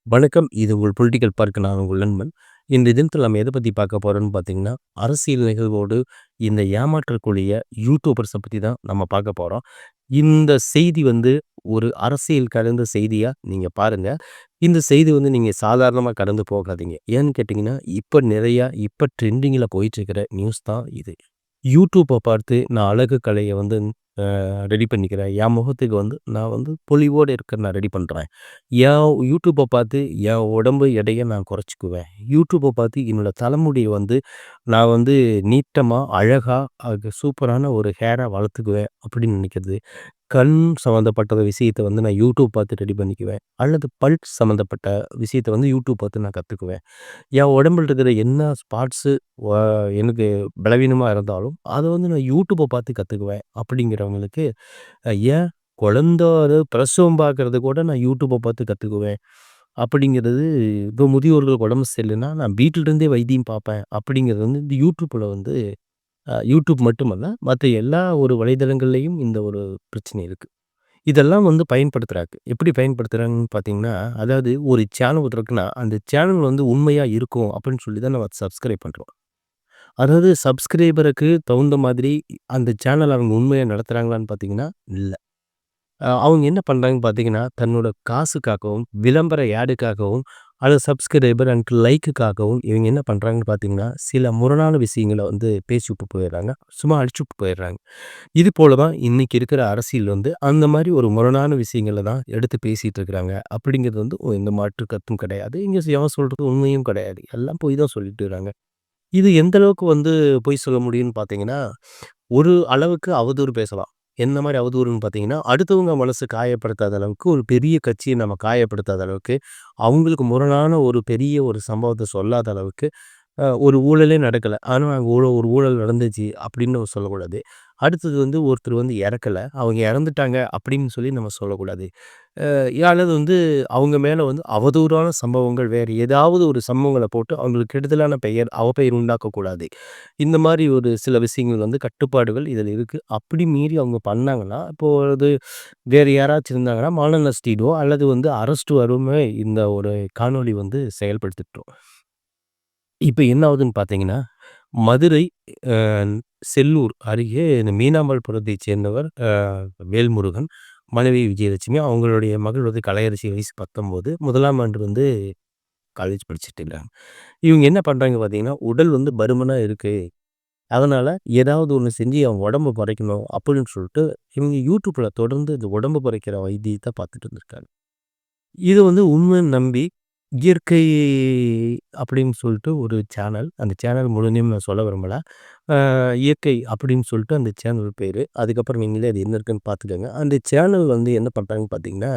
வணக்கம். இது உங்கள் பொலிட்டிக்கல் பார்க்க நான் உங்கள் நண்பன். இந்த தினத்தில நம்ம எத பத்தி பார்க்க போறோம்னு பார்த்தீங்கன்னா, அரசியல் நிகழ்வோடு இந்த ஏமாற்றக்கூடிய யூடியூபர்ஸ பத்தி தான் நம்ம பார்க்க போறோம். இந்த செய்தி வந்து ஒரு அரசியல் கலந்த செய்தியா நீங்க பாருங்க. இந்த செய்தி வந்து நீங்க சாதாரணமா கடந்து போகாதீங்க. ஏன்னு கேட்டீங்கன்னா, இப்ப ட்ரெண்டிங்கில போயிட்டுருக்கிற நியூஸ் தான் இது. யூடியூப்ப பார்த்து நான் அழகு கலைய வந்து ரெடி பண்ணிக்கிறேன். என் முகத்துக்கு வந்து நான் வந்து பொலிவோட இருக்க நான் ரெடி பண்றேன். என் யூடியூப்ப பார்த்து என் உடம்பு எடைய நான் குறைச்சுக்குவேன். யூடியூப்ப பார்த்து என்னோட தலைமுடிய வந்து நான் வந்து நீட்டமா, அழகா, சூப்பரான ஒரு ஹேரா வளர்த்துக்குவேன் அப்படின்னு நினைக்கிறது. கண் சம்மந்தப்பட்ட விஷயத்த வந்து நான் யூடியூப் பார்த்து ரெடி பண்ணிக்குவேன். அல்லது பல் சம்மந்தப்பட்ட விஷயத்த வந்து யூடியூப் பார்த்து நான் கத்துக்குவேன். என் உடம்புல இருக்கிற என்ன ஸ்பாட்ஸு வ எனக்கு பலவீனமா இருந்தாலும், அத வந்து நான் யூடியூப்ப பார்த்து கத்துக்குவேன். அப்படிங்கிறவங்களுக்கு ஏன் அதாவது பிரசவம் பார்க்கறது கூட நான் யூடியூப்ப பார்த்து கத்துக்குவேன். அப்படிங்கிறது இப்போ முதியோர்களுக்கு உடம்பு சரியில்லைன்னா, நான் வீட்ல இருந்தே வைத்தியம் பார்ப்பேன். அப்படிங்கிறது வந்து இந்த யூடியூப்ல வந்து யூடியூப் மட்டுமல்ல, மத்த எல்லா ஒரு வலைதளங்கள்லயும் இந்த ஒரு பிரச்சனை இருக்கு. இதெல்லாம் வந்து பயன்படுத்துறாங்க. எப்படி பயன்படுத்துறாங்கன்னு பார்த்தீங்கன்னா, அதாவது ஒரு சேனல் இருக்குன்னா, அந்த சேனல் வந்து உண்மையா இருக்கும் அப்படின்னு சொல்லி தான் நம்ம சப்ஸ்கிரைப் பண்றோம். அதாவது சப்ஸ்கிரைபருக்கு தகுந்த மாதிரி அந்த சேனல் அவங்க உண்மையா நடத்துறாங்களான்னு பார்த்தீங்கன்னா, இல்ல. அவங்க என்ன பண்றாங்கன்னு பார்த்தீங்கன்னா, தன்னோட காசுக்காகவும், விளம்பர ஆடுக்காகவும், அல்லது சப்ஸ்கிரைபர் அண்ட் லைக்குக்காகவும் இவங்க என்ன பண்றாங்கன்னு பார்த்தீங்கன்னா, சில முரணான விஷயங்கள வந்து பேசிவிட்டு போயிடுறாங்க. சும்மா அடிச்சுட்டு போயிடுறாங்க. இது போல தான் இன்னைக்கு இருக்கிற அரசியல் வந்து அந்த மாரி ஒரு முரணான விஷயங்கள தான் எடுத்து பேசிட்டு இருக்கிறாங்க. அப்படிங்கிறது வந்து எந்த மாற்று கருத்தும் கிடையாது. இங்க எவன் சொல்றது உண்மையும் கிடையாது. எல்லாம் பொய் தான் சொல்லிட்டு இருக்காங்க. இது எந்த அளவுக்கு வந்து பொய் சொல்ல முடியும்னு பார்த்தீங்கன்னா, ஒரு அளவுக்கு அவதூறு பேசலாம். எந்த மாரி அவதூறுன்னு பார்த்தீங்கன்னா, அடுத்தவங்க மனசு காயப்படுத்தாத அளவுக்கு, ஒரு பெரிய கட்சிய நம்ம காயப்படுத்தாத அளவுக்கு, அவங்களுக்கு முரணான ஒரு பெரிய ஒரு சம்பவத்த சொல்லாத அளவுக்கு, ஒரு ஊழலே நடக்கல. ஆனா ஒரு ஊழல் நடந்துச்சு அப்படின்னு நம்ம சொல்லக்கூடாது. அடுத்தது வந்து ஒருத்தர் வந்து இறக்கல. அவங்க இறந்துட்டாங்க அப்படின்னு சொல்லி நம்ம சொல்லக்கூடாது. அல்லது வந்து அவங்க மேல வந்து அவதூறான சம்பவங்கள் வேறு ஏதாவது ஒரு சம்பவங்கள போட்டு அவங்களுக்கு கெடுதலான பெயர், அவப்பெயர் உண்டாக்கக்கூடாது. இந்த மாரி ஒரு சில விஷயங்கள் வந்து கட்டுப்பாடுகள் இதில இருக்கு. அப்படி மீறி அவங்க பண்ணாங்கன்னா, இப்போ அது வேறு யாராச்சும் இருந்தாங்கன்னா, மான நஷ்டீடோ அல்லது வந்து அரெஸ்ட் வருமே இந்த ஒரு காணொளி வந்து செயல்படுத்திட்டோம். இப்ப என்ன ஆகுதுன்னு பார்த்தீங்கன்னா, மதுரை அ செல்லூர் அருகே இந்த மீனாம்பாள்புரத்தைச் சேர்ந்தவர் வேல்முருகன், மனைவி விஜயலட்சுமி. அவங்களுடைய மகள் வந்து கலையரசி வயசு 19. 1ஆம் ஆண்டு வந்து காலேஜ் படிச்சுட்டு இருக்காங்க. இவங்க என்ன பண்றாங்க பார்த்தீங்கன்னா, உடல் வந்து பருமனா இருக்கு. அதனால ஏதாவது ஒண்ணு செஞ்சு அவன் உடம்ப குறைக்கணும் அப்படின்னு சொல்லிட்டு, இவங்க YouTubeல தொடர்ந்து இந்த உடம்பு குறைக்கிற வைத்தியத்த பார்த்துட்டு இருந்திருக்காங்க. இது வந்து உண்மைன்னு நம்பி, இயற்கை அப்படின்னு சொல்லிட்டு ஒரு சேனல். அந்த சேனல் முழு நேம் நான் சொல்ல விரும்பல. இயற்கை அப்படின்னு சொல்லிட்டு அந்த சேனல் பேரு. அதுக்கப்புறம் நீங்களே அது என்ன இருக்குன்னு பார்த்துக்கங்க. அந்த சேனல் வந்து என்ன பண்றாங்கன்னு பார்த்தீங்கன்னா,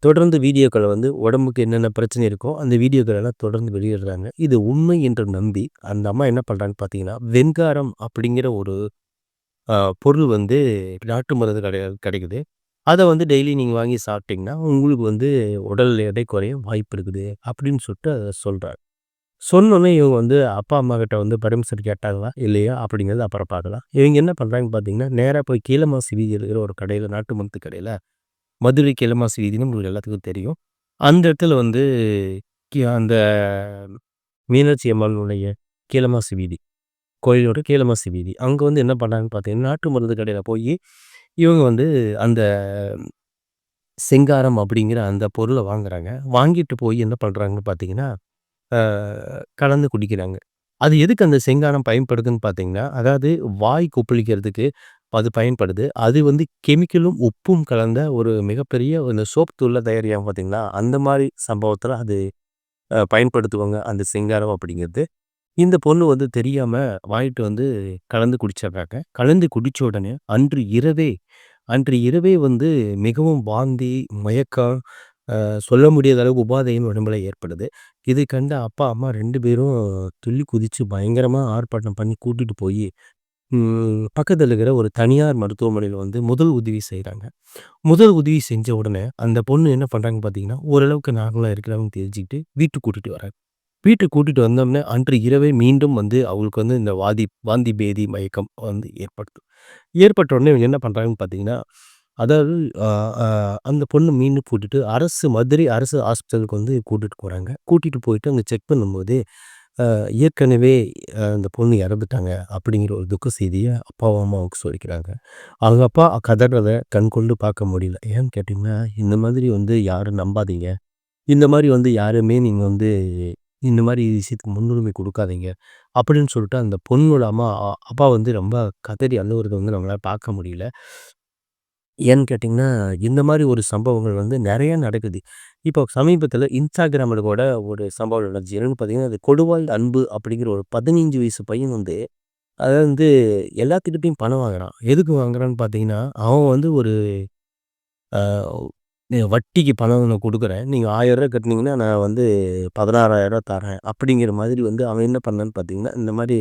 தொடர்ந்து வீடியோக்கள வந்து உடம்புக்கு என்னென்ன பிரச்சனை இருக்கோ, அந்த வீடியோக்கள் எல்லாம் தொடர்ந்து வெளியிடுறாங்க. இது உண்மை என்று நம்பி, அந்த அம்மா என்ன பண்றாங்கன்னு பார்த்தீங்கன்னா, வெண்காரம் அப்படிங்கிற ஒரு அ பொருள் வந்து நாட்டு மருந்து கிடைக்குது. அத வந்து டெய்லி நீங்க வாங்கி சாப்பிட்டீங்கன்னா, உங்களுக்கு வந்து உடல் எடை குறைய வாய்ப்பு இருக்குது. அப்படின்னு சொல்லிட்டு அத சொல்றாங்க. சொன்னோனே இவங்க வந்து அப்பா, அம்மா கிட்ட வந்து பர்மிஷன் கேட்டாங்களா? இல்லையா? அப்படிங்கிறது அப்புறம் பார்க்கலாம். இவங்க என்ன பண்றாங்கன்னு பார்த்தீங்கன்னா, நேரா போய் கீழமாசி வீதியில இருக்கிற ஒரு கடையில நாட்டு மருந்து கடையில, மதுரை கீழமாசி வீதின்னு உங்களுக்கு எல்லாத்துக்கும் தெரியும். அந்த இடத்துல வந்து அந்த மீனாட்சி அம்மனுடைய கீழமாசி வீதி. கோயிலோட கீழமாசி வீதி. அங்க வந்து என்ன பண்ணாங்கன்னு பார்த்தீங்கன்னா, நாட்டு மருந்து கடையில போயி, இவங்க வந்து அந்த செங்காரம் அப்படிங்கிற அந்த பொருள வாங்குறாங்க. வாங்கிட்டு போய் என்ன பண்றாங்கன்னு பார்த்தீங்கன்னா, அ கலந்து குடிக்கிறாங்க. அது எதுக்கு அந்த செங்காரம் பயன்படுதுன்னு பார்த்தீங்கன்னா, அதாவது வாய் கொப்பளிக்கிறதுக்கு அது பயன்படுது. அது வந்து கெமிக்கலும், உப்பும் கலந்த ஒரு மிகப்பெரிய இந்த சோப் தூள்ல தயாரிக்கிறாங்க பார்த்தீங்களா, அந்த மாரி சம்பவத்தில அது பயன்படுத்துவாங்க அந்த செங்காரம் அப்படிங்கிறது. இந்த பொண்ணு வந்து தெரியாம வாங்கிட்டு வந்து கலந்து குடிச்சிடுறாங்க. கலந்து குடிச்ச உடனே அன்று இரவே வந்து மிகவும் வாந்தி, மயக்கம், சொல்ல முடியாத அளவுக்கு உபாதையும் உடம்புல ஏற்படுது. இதை கண்ட அப்பா, அம்மா 2 பேரும் துள்ளி குதிச்சு பயங்கரமா ஆர்ப்பாட்டம் பண்ணி கூட்டிட்டு போயி, பக்கத்துல இருக்கிற ஒரு தனியார் மருத்துவமனையில வந்து முதல் உதவி செய்றாங்க. முதல் உதவி செஞ்ச உடனே அந்த பொண்ணு என்ன பண்றாங்கன்னு பார்த்தீங்கன்னா, ஓரளவுக்கு நார்மலா இருக்கிறாங்கன்னு தெரிஞ்சுக்கிட்டு வீட்டுக்கு கூட்டிட்டு வராங்க. வீட்டுக்கு கூட்டிட்டு வந்தோனே, அன்று இரவே மீண்டும் வந்து அவங்களுக்கு வந்து இந்த வாந்தி, பேதி, மயக்கம் வந்து ஏற்படுத்தும். ஏற்பட்ட உடனே இவங்க என்ன பண்றாங்கன்னு பார்த்தீங்கன்னா, அதாவது அ அ அந்த பொண்ணு மீண்டும் கூட்டிட்டு மதுரை அரசு ஹாஸ்பிட்டலுக்கு வந்து கூட்டிட்டு போறாங்க. கூட்டிட்டு போயிட்டு அங்க செக் பண்ணும்போது, ஏற்கனவே அந்த பொண்ணு இறந்துட்டாங்க அப்படிங்கிற ஒரு துக்க செய்திய அப்பாவும், அம்மாவுக்கு சொல்லிக்கிறாங்க. அவங்க அப்பா கதறத கண்கொண்டு பார்க்க முடியல. ஏன்னு கேட்டீங்கன்னா, இந்த மாதிரி வந்து யாரும் நம்பாதீங்க. இந்த மாரி வந்து யாருமே நீங்க வந்து இந்த மாரி விஷயத்துக்கு முன்னுரிமை குடுக்காதீங்க. அப்படின்னு சொல்லிட்டு அந்த பொண்ணோட அப்பா வந்து ரொம்ப கதறி அழுவுறத வந்து நம்மளால பார்க்க முடியல. ஏன்னு கேட்டீங்கன்னா, இந்த மாரி ஒரு சம்பவங்கள் வந்து நெறைய நடக்குது. இப்போ சமீபத்தில Instagramல கூட ஒரு சம்பவம் நடந்துச்சு. என்னன்னு பார்த்தீங்கன்னா, அது கொடுவாள் அன்பு அப்படிங்கிற ஒரு 15 வயசு பையன் வந்து, அதாவது வந்து எல்லாத்துக்கிட்டயும் பணம் வாங்குறான். எதுக்கு வாங்குறான்னு பார்த்தீங்கன்னா, அவன் வந்து ஒரு அ வட்டிக்கு பணம் நான் குடுக்குறேன். நீங்க ரூ. 1000 கட்டுனீங்கன்னா, நான் வந்து ரூ. 16,000 தரேன். அப்படிங்கிற மாதிரி வந்து அவன் என்ன பண்ணான்னு பார்த்தீங்கன்னா, இந்த மாரி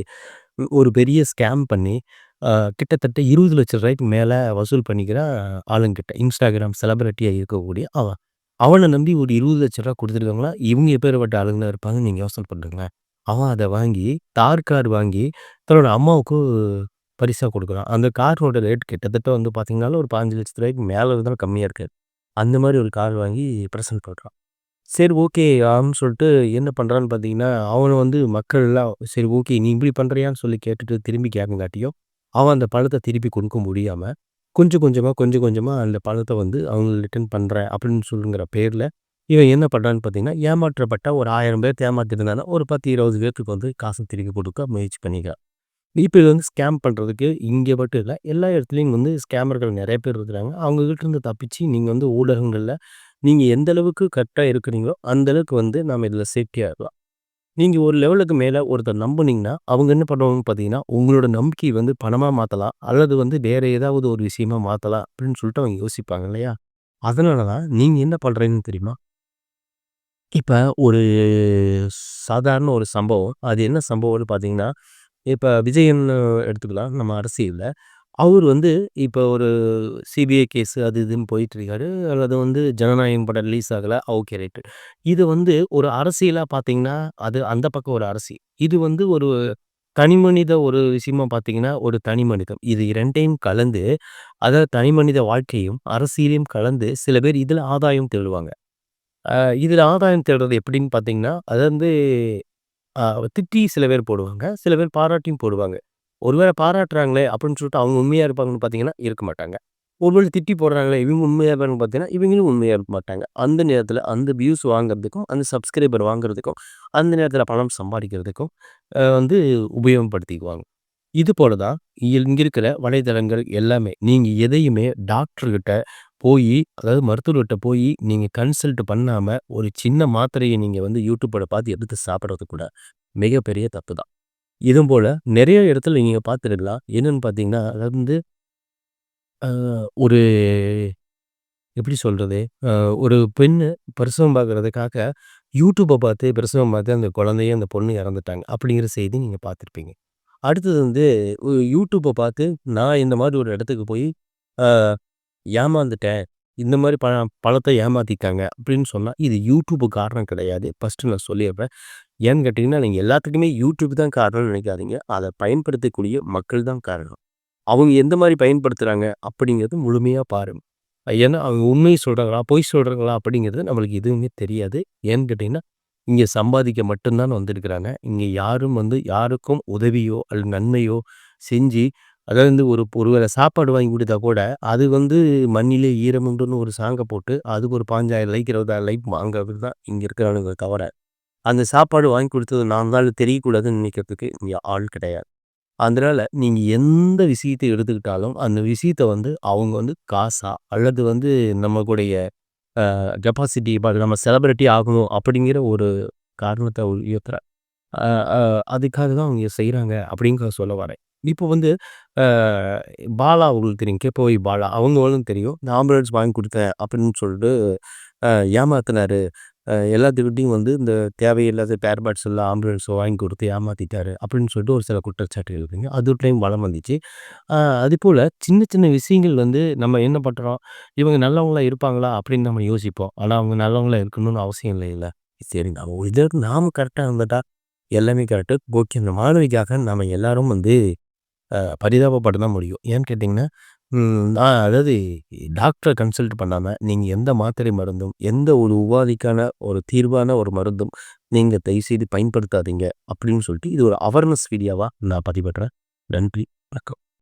ஒரு பெரிய ஸ்கேம் பண்ணி, அ கிட்டத்தட்ட ரூ. 20,00,000 மேல வசூல் பண்ணிக்கிறான் ஆளுங்கிட்ட. Instagram செலிபிரிட்டியா இருக்கக்கூடிய அவன். அவன நம்பி ஒரு ரூ. 20,00,000 குடுத்துருக்காங்களா, இவங்க எப்பேர்ப்பட்ட ஆளுங்களா இருப்பாங்கன்னு நீங்க யோசனை பண்ணுங்களேன். அவன் அத வாங்கி, தார் கார் வாங்கி தன்னோட அம்மாவுக்கு பரிசா குடுக்குறான். அந்த காரோட ரேட் கிட்டத்தட்ட வந்து பார்த்தீங்கனாலும், ஒரு ரூ. 15,00,000 மேல இருந்தாலும் கம்மியா இருக்காது. அந்த மாரி ஒரு கார் வாங்கி பிரசன்ட் பண்றான். சரி ஓகே. அப்படின்னு சொல்லிட்டு என்ன பண்றான்னு பார்த்தீங்கன்னா, அவன வந்து மக்கள்லாம் சரி ஓகே. நீ இப்படி பண்றியான்னு சொல்லி கேட்டுட்டு திரும்பி கேட்கங்காட்டியும், அவன் அந்த பணத்த திருப்பி குடுக்க முடியாம, கொஞ்சம் கொஞ்சமா, கொஞ்சம் கொஞ்சமா அந்த பணத்த வந்து அவங்களுக்கு ரிட்டர்ன் பண்றேன் அப்படின்னு சொல்லுங்கிற பேர்ல, இவன் என்ன பண்றான்னு பார்த்தீங்கன்னா, ஏமாற்றப்பட்ட ஒரு 1000 பேத்த ஏமாத்திருந்தான்னா, ஒரு 10, 20 பேத்துக்கு வந்து காச திருப்பி குடுக்க முயற்சி பண்ணிக்கிறான். இப்ப இது வந்து ஸ்கேம் பண்றதுக்கு இங்க மட்டும் இல்ல. எல்லா இடத்துலயும் வந்து ஸ்கேமர்கள் நெறைய பேர் இருக்கிறாங்க. அவங்க கிட்ட இருந்து தப்பிச்சு நீங்க வந்து ஊடகங்கள்ல நீங்க எந்த அளவுக்கு கரெக்ட்டா இருக்கிறீங்களோ, அந்த அளவுக்கு வந்து நாம இதுல சேஃப்டியா இருக்கலாம். நீங்க ஒரு லெவலுக்கு மேல ஒருத்தர் நம்புனீங்கன்னா, அவங்க என்ன பண்ணுவாங்கன்னு பார்த்தீங்கன்னா, உங்களோட நம்பிக்கைய வந்து பணமா மாத்தலாம். அல்லது வந்து வேற ஏதாவது ஒரு விஷயமா மாத்தலாம் அப்படின்னு சொல்லிட்டு அவங்க யோசிப்பாங்க இல்லையா? அதனால தான் நீங்க என்ன பண்றீங்கன்னு தெரியுமா? இப்ப ஒரு சாதாரண ஒரு சம்பவம். அது என்ன சம்பவம்னு பார்த்தீங்கன்னா, இப்ப விஜயன்னு எடுத்துக்கலாம் நம்ம அரசியல்ல. அவரு வந்து இப்ப ஒரு சிபிஐ கேஸ் அது இதுன்னு போயிட்டுருக்காரு. அல்லது வந்து ஜனநாயகன் படம் ரிலீஸ் ஆகல. Okay right. இது வந்து ஒரு அரசியலா பார்த்தீங்கன்னா, அது அந்த பக்கம் ஒரு அரசியல். இது வந்து ஒரு தனிமனித ஒரு விஷயமா பார்த்தீங்கன்னா, ஒரு தனி மனிதன். இது 2யும் கலந்து, அதாவது தனிமனித வாழ்க்கையும், அரசியலையும் கலந்து சில பேர் இதுல ஆதாயம் தேடுவாங்க. அ இதுல ஆதாயம் தேடுறது எப்படின்னு பார்த்தீங்கன்னா, அது வந்து அ திட்டி சில பேர் போடுவாங்க. சில பேர் பாராட்டியும் போடுவாங்க. ஒருவேள பாராட்டுறாங்களே அப்படின்னு சொல்லிட்டு அவங்க உண்மையா இருப்பாங்கன்னு பார்த்தீங்கன்னா, இருக்க மாட்டாங்க. ஒருவேள திட்டி போடுறாங்களே இவங்க உண்மையா இருப்பாங்கன்னு பார்த்தீங்கன்னா, இவங்களும் உண்மையா இருக்க மாட்டாங்க. அந்த நேரத்தில அந்த வியூஸ் வாங்குறதுக்கும், அந்த சப்ஸ்கிரைபர் வாங்குறதுக்கும், அந்த நேரத்தில பணம் சம்பாதிக்கிறதுக்கும் வந்து உபயோகப்படுத்திக்குவாங்க. இது போல தான் இங்க இருக்கிற வலைதளங்கள் எல்லாமே. நீங்க எதையுமே டாக்டர் கிட்ட அதாவது மருத்துவர்கிட்ட நீங்க கன்சல்ட் பண்ணாம, ஒரு சின்ன மாத்திரைய நீங்க வந்து YouTubeல பார்த்து எடுத்து சாப்பிடுறது கூட மிகப்பெரிய தப்பு தான். இதுவும் போல நெறைய இடத்துல நீங்க பார்த்துருக்கலாம். என்னன்னு பார்த்தீங்கன்னா, அதாவது வந்து அ ஒரு எப்படி சொல்றது? அ ஒரு பெண்ணு பிரசவம் பார்க்கிறதுக்காக YouTubeப பார்த்து பிரசவம் பார்த்து அந்த குழந்தையும், அந்த பொண்ணும் இறந்துட்டாங்க. அப்படிங்கிற செய்தி நீங்க பார்த்துருப்பீங்க. அடுத்தது வந்து YouTubeப பார்த்து நான் இந்த மாரி ஒரு இடத்துக்கு அ ஏமாந்துட்டேன். இந்த மாரி பணத்த ஏமாத்திட்டாங்க அப்படின்னு சொன்னா, இது YouTube காரணம் கிடையாது. ஃபர்ஸ்ட்டு நான் சொல்லிர்றேன். ஏன்னு கேட்டீங்கன்னா, நீங்க எல்லாத்துக்குமே YouTube தான் காரணம்னு நினைக்காதீங்க. அத பயன்படுத்தக்கூடிய மக்கள் தான் காரணம். அவங்க எந்த மாரி பயன்படுத்துறாங்க அப்படிங்கிறது முழுமையா பாருங்க. ஏன்னா, அவங்க உண்மைய சொல்றாங்களா, பொய் சொல்றாங்களா அப்படிங்கிறது நம்மளுக்கு எதுவுமே தெரியாது. ஏன்னு கேட்டீங்கன்னா, இங்க சம்பாதிக்க மட்டும் தான் வந்திருக்கிறாங்க. இங்க யாரும் வந்து யாருக்கும் உதவியோ அல்லது நன்மையோ செஞ்சு அதாவது வந்து ஒரு வேள சாப்பாடு வாங்கி குடுத்தா கூட, அது வந்து "மண்ணிலே ஈரமுண்டுன்னு" ஒரு சாங்க போட்டு, அதுக்கு ஒரு 15,000 லைக், 20,000 லைக் வாங்குறதுக்கு தான் இங்க இருக்கிறானுங்க தவிர, அந்த சாப்பாடு வாங்கி குடுத்தது நான் தான் தெரியக்கூடாதுன்னு நினைக்கிறதுக்கு இங்க ஆள் கிடையாது. அதனால நீங்க எந்த விஷயத்த எடுத்துக்கிட்டாலும், அந்த விஷயத்த வந்து அவங்க வந்து காசா அல்லது வந்து நம்மளுடைய கெப்பாசிட்டி இப்ப நம்ம செலிபிரிட்டி ஆகணும் அப்படிங்கிற ஒரு காரணத்த உயர்த்துற அ அ அதுக்காக தான் அவங்க செய்றாங்க அப்படிங்கிறத சொல்ல வரேன். இப்போ வந்து அ பாலா உங்களுக்கு தெரியும். கேப்போய் பாலா அவங்களும் தெரியும். நான் ஆம்புலன்ஸ் வாங்கி குடுத்தேன் அப்படின்னு சொல்லிட்டு அ ஏமாத்துனாரு. எல்லாத்துக்கிட்டயும் வந்து இந்த தேவையில்லாத ஸ்பேர் பார்ட்ஸ் எல்லாம் ஆம்புலன்ஸ் வாங்கி குடுத்து ஏமாத்திட்டாரு அப்படின்னு சொல்லிட்டு ஒரு சில குற்றச்சாட்டுகள் இருக்குங்க. அது ஒரு டைம் வலம் வந்துச்சு. அ அதுபோல சின்ன சின்ன விஷயங்கள் வந்து நம்ம என்ன பண்றோம், இவங்க நல்லவங்களா இருப்பாங்களா அப்படின்னு நம்ம யோசிப்போம். ஆனா அவங்க நல்லவங்களா இருக்கணும்னு அவசியம் இல்லைல்ல. சரி நம்ம இதற்கு நாம கரெக்ட்டா இருந்துட்டா எல்லாமே கரெக்ட்டு. ஓகே அந்த மாணவிக்காக நாம எல்லாரும் வந்து பரிதாபப்பட தான் முடியும். ஏன்னு கேட்டீங்கன்னா, அதாவது டாக்டர கன்சல்ட் பண்ணாம, நீங்க எந்த மாத்திரை மருந்தும், எந்த ஒரு உபாதைக்கான ஒரு தீர்வான ஒரு மருந்தும் நீங்க தயவுசெய்து பயன்படுத்தாதீங்க. அப்படின்னு சொல்லிட்டு இது ஒரு அவேர்னஸ் வீடியோவா நான் பதிவிடுறேன். நன்றி. வணக்கம்.